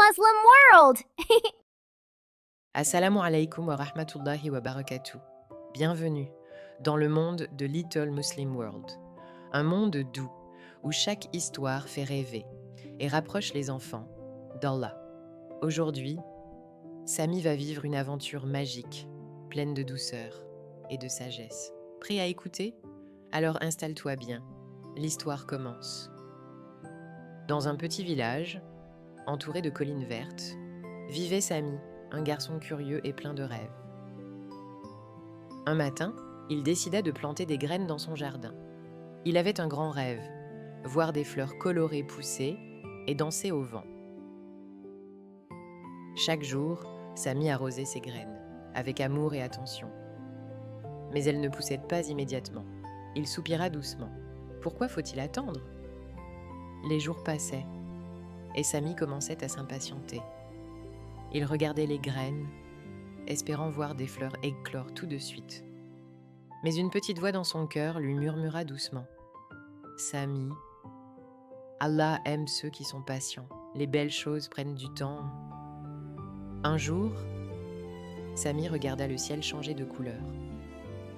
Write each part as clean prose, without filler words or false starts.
Muslim world! Assalamu alaikum wa rahmatullahi wa barakatuh. Bienvenue dans le monde de Little Muslim World. Un monde doux où chaque histoire fait rêver et rapproche les enfants d'Allah. Aujourd'hui, Sami va vivre une aventure magique, pleine de douceur et de sagesse. Prêt à écouter? Alors installe-toi bien. L'histoire commence. Dans un petit village, entouré de collines vertes, vivait Sami, un garçon curieux et plein de rêves. Un matin, il décida de planter des graines dans son jardin. Il avait un grand rêve, voir des fleurs colorées pousser et danser au vent. Chaque jour, Sami arrosait ses graines, avec amour et attention. Mais elles ne poussaient pas immédiatement. Il soupira doucement. Pourquoi faut-il attendre? Les jours passaient, et Sami commençait à s'impatienter. Il regardait les graines, espérant voir des fleurs éclore tout de suite. Mais une petite voix dans son cœur lui murmura doucement. « Sami, Allah aime ceux qui sont patients. Les belles choses prennent du temps. » Un jour, Sami regarda le ciel changer de couleur.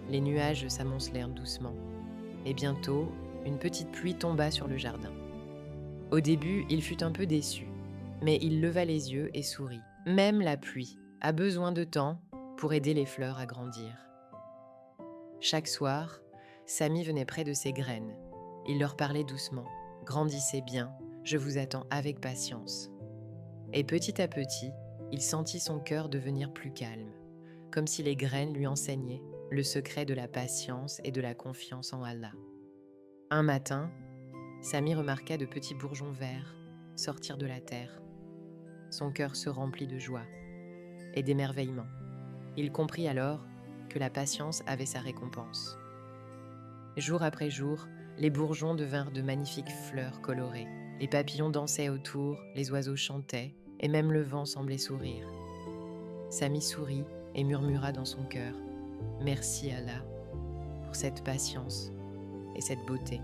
Les nuages s'amoncelèrent doucement. Et bientôt, une petite pluie tomba sur le jardin. Au début, il fut un peu déçu, mais il leva les yeux et sourit. Même la pluie a besoin de temps pour aider les fleurs à grandir. Chaque soir, Sami venait près de ses graines. Il leur parlait doucement. « Grandissez bien, je vous attends avec patience. » Et petit à petit, il sentit son cœur devenir plus calme, comme si les graines lui enseignaient le secret de la patience et de la confiance en Allah. Un matin, Sami remarqua de petits bourgeons verts sortir de la terre. Son cœur se remplit de joie et d'émerveillement. Il comprit alors que la patience avait sa récompense. Jour après jour, les bourgeons devinrent de magnifiques fleurs colorées. Les papillons dansaient autour, les oiseaux chantaient, et même le vent semblait sourire. Sami sourit et murmura dans son cœur « Merci Allah pour cette patience et cette beauté. »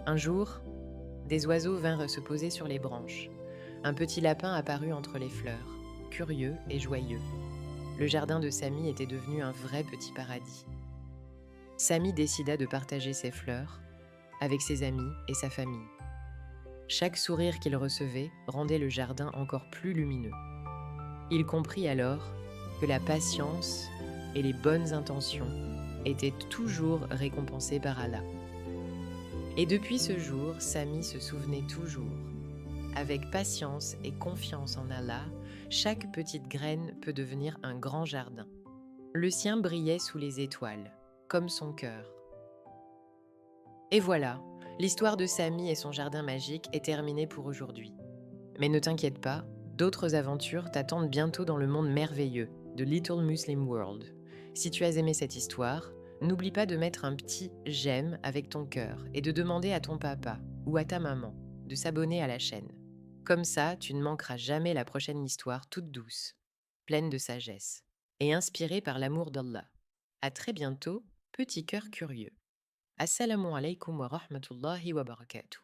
Un jour, des oiseaux vinrent se poser sur les branches. Un petit lapin apparut entre les fleurs, curieux et joyeux. Le jardin de Sami était devenu un vrai petit paradis. Sami décida de partager ses fleurs avec ses amis et sa famille. Chaque sourire qu'il recevait rendait le jardin encore plus lumineux. Il comprit alors que la patience et les bonnes intentions étaient toujours récompensées par Allah. Et depuis ce jour, Sami se souvenait toujours. Avec patience et confiance en Allah, chaque petite graine peut devenir un grand jardin. Le sien brillait sous les étoiles, comme son cœur. Et voilà, l'histoire de Sami et son jardin magique est terminée pour aujourd'hui. Mais ne t'inquiète pas, d'autres aventures t'attendent bientôt dans le monde merveilleux de Little Muslim World. Si tu as aimé cette histoire, n'oublie pas de mettre un petit j'aime avec ton cœur et de demander à ton papa ou à ta maman de s'abonner à la chaîne. Comme ça, tu ne manqueras jamais la prochaine histoire toute douce, pleine de sagesse et inspirée par l'amour d'Allah. À très bientôt, petit cœur curieux. Assalamu alaikum wa rahmatullahi wa barakatuh.